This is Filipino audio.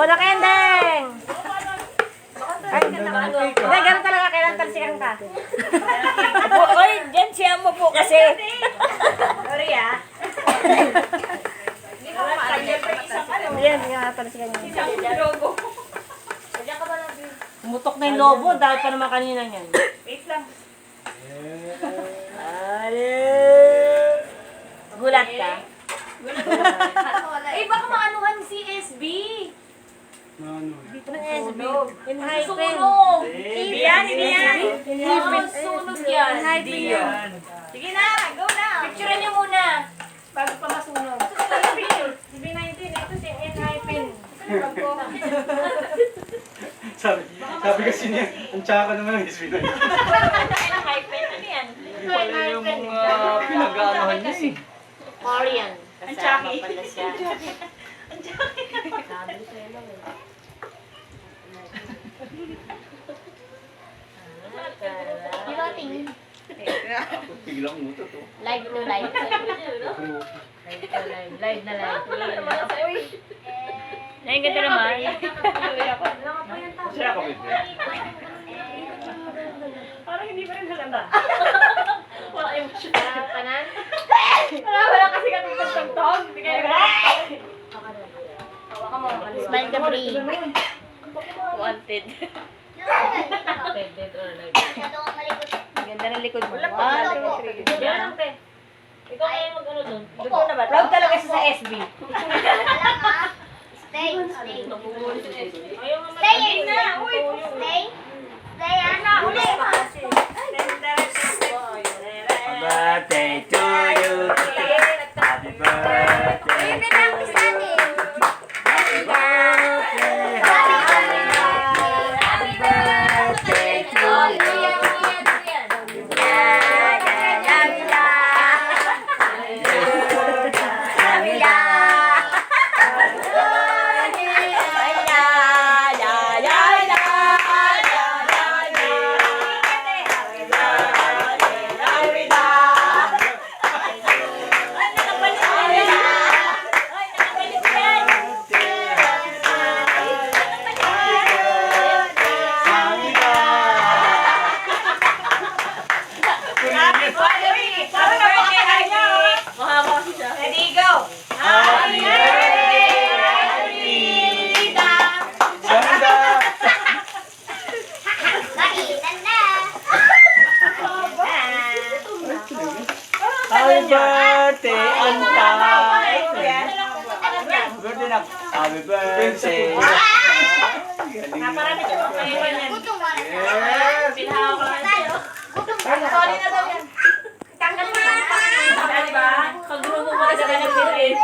nakendeng! Ay, hindi, ganun talaga. Kailan talsikan ka? Oy, dyan siya mo po kasi. Sorry ah. Yan, nga talsikan niya. Umutok na yung lobo dahil pa naman kanina niyan. Wait lang. Gulat ka? Eh, baka maanuhan si SB. Dito na SB. Inhypen. Sunog. Hindi yan, hindi yan. Sunog yan. Inhypen yan. Sige na, go na. Picturean niyo muna. Bago pa masunog. CB19, ito si Inhypen. Sabi kasi niya, ang tsaka naman ng SB9. Ano yan? Pala yung mga pinag-aanohan niya eh. Korean. Kasama pala siya. Biglang umuto to. Live to live. Live na live. Ay, ganda naman. Siya ako bebe. Parang hindi pa rin maganda. Wala yung shoot. Kanan? Wala kasi kami pagtagtog. Hindi kayo Smile ka, Bri. wanted. Dead or alive. Ganda ng likod mo. Yan ang te. Ikaw kaya mag-ano dun? Dugo na ba? Proud talaga siya sa SB. Stay. Ayaw nga Stay. na. Uy! Stay. Stay. Ana, uli. Happy birthday to you. Happy birthday. Uy, pinangis natin. Happy birthday. Happy birthday to you. Ready, go! Happy birthday. Sanda. Kainan na. Happy birthday, Anta. Happy birthday. Naparami siya mga kaiwan yan. Gutom ka na. Yes. Pinahawak ko lang